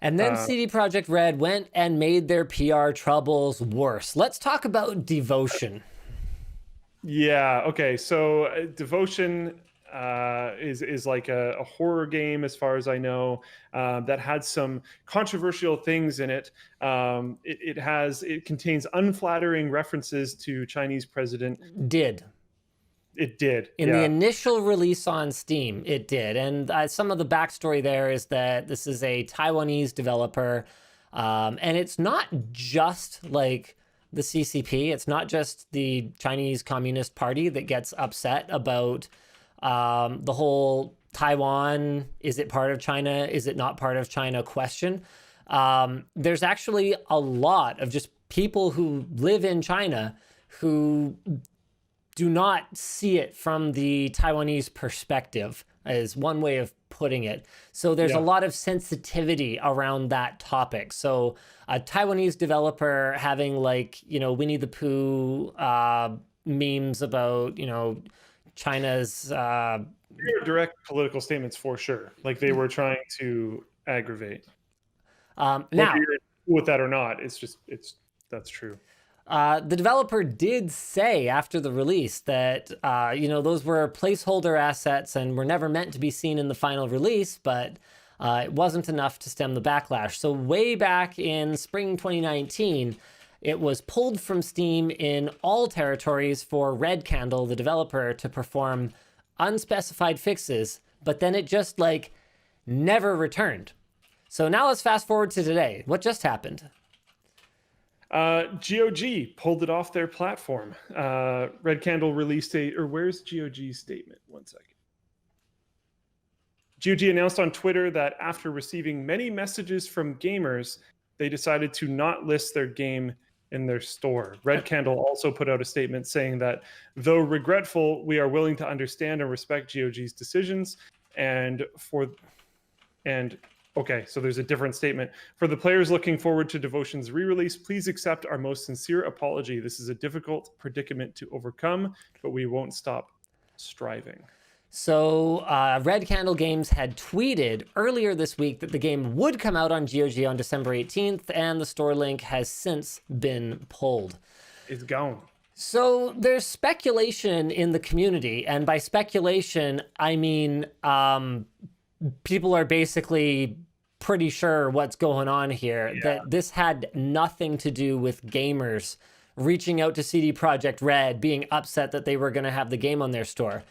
And then CD Projekt Red went and made their PR troubles worse. Let's talk about Devotion. Yeah. Okay. So Devotion is like a horror game, as far as I know, that had some controversial things in it. It contains unflattering references to Chinese president. Did. It did. In the Yeah. initial release on Steam, it did. And some of the backstory there is that this is a Taiwanese developer. And it's not just like the CCP, it's not just the Chinese Communist Party that gets upset about the whole Taiwan, is it part of China, is it not part of China question. There's actually a lot of just people who live in China who do not see it from the Taiwanese perspective, is one way of putting it. So there's a lot of sensitivity around that topic. So a Taiwanese developer having like, Winnie the Pooh memes about, China's... direct political statements for sure. Like they were trying to aggravate. now, whether you're cool with that or not, that's true. The developer did say after the release that, those were placeholder assets and were never meant to be seen in the final release, but it wasn't enough to stem the backlash. So way back in spring 2019, it was pulled from Steam in all territories for Red Candle, the developer, to perform unspecified fixes, but then it just never returned. So now let's fast forward to today. What just happened? GOG pulled it off their platform. Red Candle released where's GOG's statement? One second. GOG announced on Twitter that after receiving many messages from gamers, they decided to not list their game in their store. Red Candle also put out a statement saying that, though regretful, we are willing to understand and respect GOG's decisions. Okay, so there's a different statement. For the players looking forward to Devotion's re-release, please accept our most sincere apology. This is a difficult predicament to overcome, but we won't stop striving. So Red Candle Games had tweeted earlier this week that the game would come out on GOG on December 18th, and the store link has since been pulled. It's gone. So there's speculation in the community, and by speculation, I mean people are basically pretty sure what's going on here, that this had nothing to do with gamers reaching out to CD Projekt Red, being upset that they were going to have the game on their store.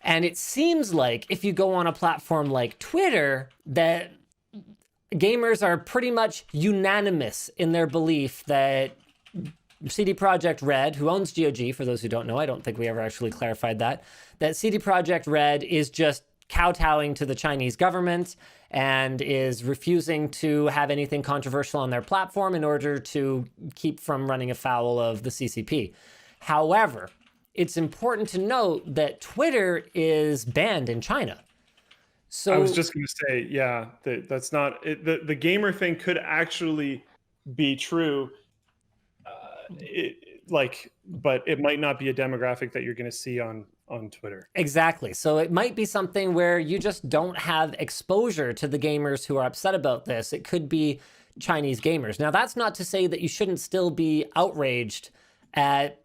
And it seems like if you go on a platform like Twitter, that gamers are pretty much unanimous in their belief that CD Projekt Red, who owns GOG, for those who don't know, I don't think we ever actually clarified that CD Projekt Red is just kowtowing to the Chinese government and is refusing to have anything controversial on their platform in order to keep from running afoul of the CCP. However, it's important to note that Twitter is banned in China. So I was just going to say, that's not it. The gamer thing could actually be true, but it might not be a demographic that you're going to see on Twitter. Exactly. So it might be something where you just don't have exposure to the gamers who are upset about this. It could be Chinese gamers. Now, that's not to say that you shouldn't still be outraged at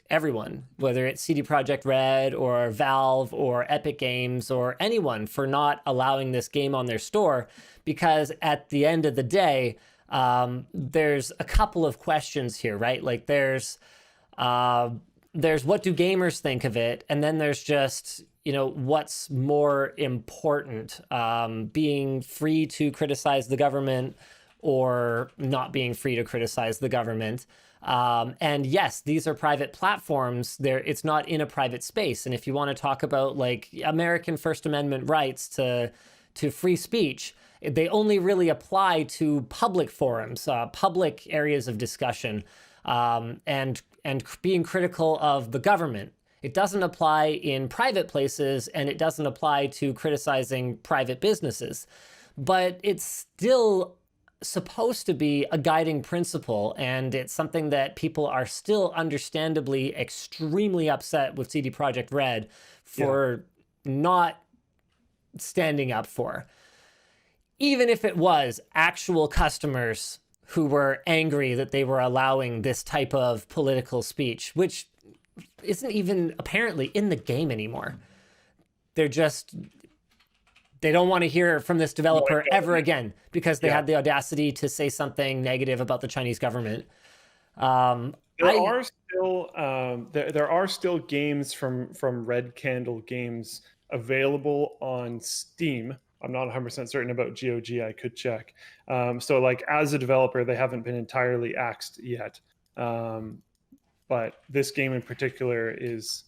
everyone, whether it's CD Projekt Red or Valve or Epic Games or anyone, for not allowing this game on their store, because at the end of the day, there's a couple of questions here, right? Like there's what do gamers think of it? And then there's just, what's more important, being free to criticize the government or not being free to criticize the government. And yes, these are private platforms. It's not in a private space. And if you want to talk about American First Amendment rights to free speech, they only really apply to public forums, public areas of discussion, and being critical of the government. It doesn't apply in private places, and it doesn't apply to criticizing private businesses. But it's still supposed to be a guiding principle, and it's something that people are still understandably extremely upset with CD Projekt Red for not standing up for. even if it was actual customers who were angry that they were allowing this type of political speech, which isn't even apparently in the game anymore. They don't want to hear from this developer ever again because they had the audacity to say something negative about the Chinese government. There are still games from Red Candle Games available on Steam. I'm not 100% certain about GOG. I could check. So like as a developer, they haven't been entirely axed yet. But this game in particular is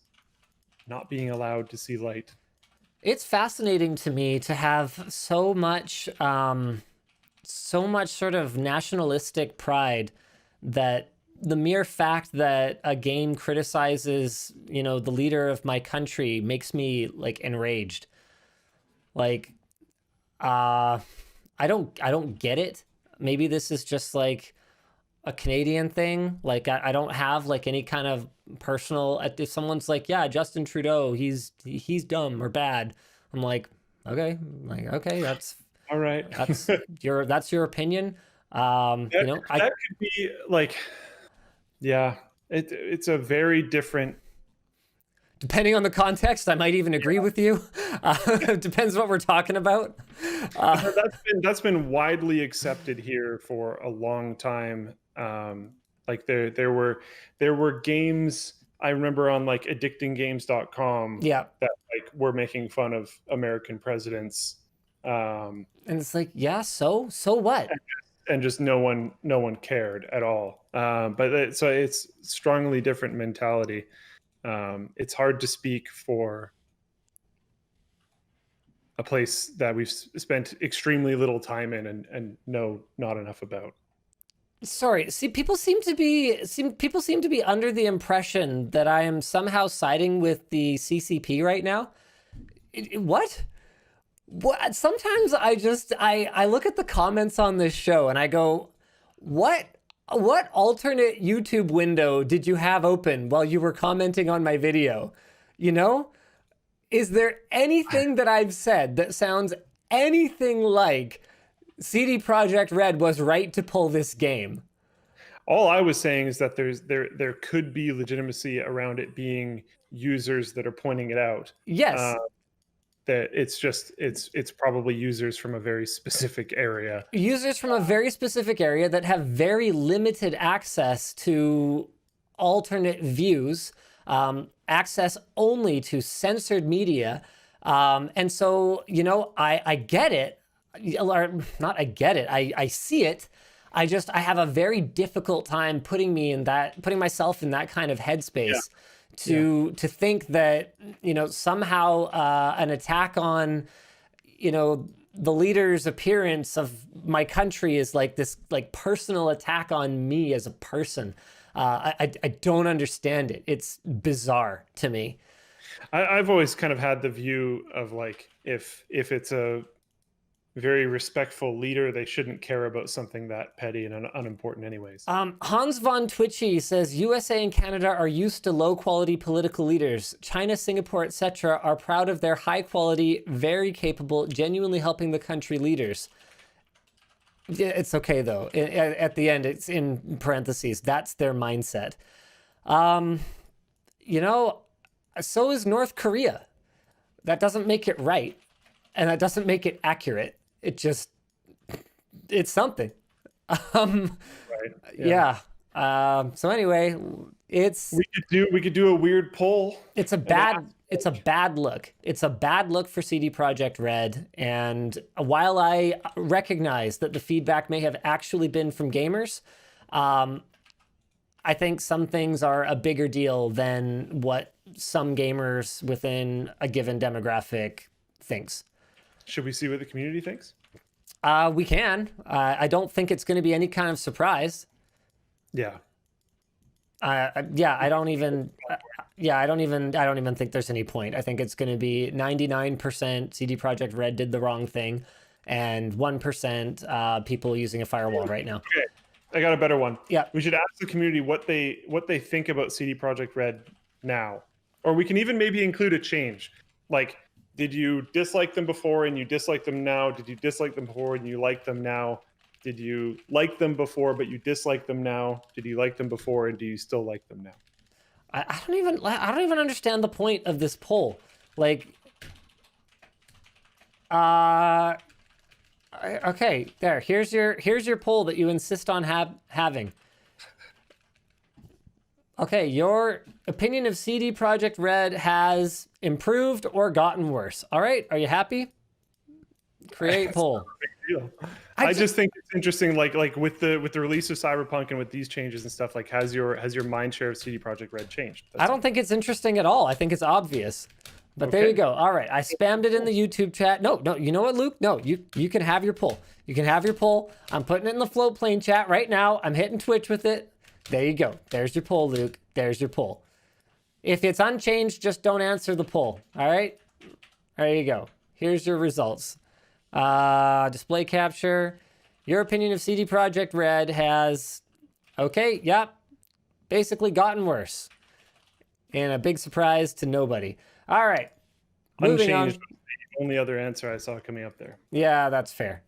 not being allowed to see light. It's fascinating to me to have so much sort of nationalistic pride that the mere fact that a game criticizes, you know, the leader of my country makes me like enraged. Like, I don't get it. Maybe this is just like a Canadian thing. Like, I don't have like any kind of personal. If someone's like, yeah, Justin Trudeau, he's dumb or bad, I'm like, okay, that's all right. That's your opinion. You know, that could be like, yeah, it's a very different. Depending on the context, I might even agree with you. Depends what we're talking about. That's been widely accepted here for a long time. Like there were games I remember on like addictinggames.com Yeah. that like were making fun of American presidents. And it's like, yeah, so what? And just no one cared at all. So it's strongly different mentality. It's hard to speak for a place that we've spent extremely little time in and know not enough about. Sorry, see, people seem to be under the impression that I am somehow siding with the CCP right now. What? What? Sometimes I look at the comments on this show and I go, what alternate YouTube window did you have open while you were commenting on my video? You know? Is there anything that I've said that sounds anything like CD Projekt Red was right to pull this game? All I was saying is that there could be legitimacy around it being users that are pointing it out. Yes. That it's probably users from a very specific area. Users from a very specific area that have very limited access to alternate views, access only to censored media. And so, you know, I get it. Or not I get it. I see it. I have a very difficult time putting myself in that kind of headspace. Yeah. To think that, you know, somehow an attack on, you know, the leader's appearance of my country is like this like personal attack on me as a person. I don't understand it. It's bizarre to me. I've always kind of had the view of like if it's a very respectful leader, they shouldn't care about something that petty and unimportant anyways. Hans von Twitchy says USA and Canada are used to low quality political leaders. China, Singapore, etc. are proud of their high quality, very capable, genuinely helping the country leaders. Yeah, it's okay though. At the end, it's in parentheses. That's their mindset. You know, so is North Korea. That doesn't make it right. And that doesn't make it accurate. It's something. Right. Yeah. So anyway, we could do a weird poll. It's a bad look. It's a bad look for CD Projekt Red. And while I recognize that the feedback may have actually been from gamers, I think some things are a bigger deal than what some gamers within a given demographic thinks. Should we see what the community thinks? We can. I don't think it's going to be any kind of surprise. Yeah. Yeah, I don't even think there's any point. I think it's going to be 99% CD Projekt Red did the wrong thing and 1% people using a firewall right now. Okay. I got a better one. Yeah. We should ask the community what they think about CD Projekt Red now. Or we can even maybe include a change. Like Did you dislike them before and you dislike them now? Did you dislike them before and you like them now? Did you like them before but you dislike them now? Did you like them before and do you still like them now? I don't even understand the point of this poll. Like, okay, there. Here's your poll that you insist on having. Okay, your opinion of CD Projekt Red has improved or gotten worse. All right, are you happy? Create poll. I just think it's interesting, like with the release of Cyberpunk and with these changes and stuff, like has your mind share of CD Projekt Red changed? I don't think it's interesting at all. I think it's obvious. But there you go. All right, I spammed it in the YouTube chat. No, you know what, Luke? No, you can have your poll. You can have your poll. I'm putting it in the float plane chat right now. I'm hitting Twitch with it. There you go. There's your poll, Luke. There's your poll. If it's unchanged, just don't answer the poll. All right? There you go. Here's your results. Display capture. Your opinion of CD Projekt Red has, okay, yep, basically gotten worse. And a big surprise to nobody. All right. Moving Unchanged on. was the only other answer I saw coming up there. Yeah, that's fair.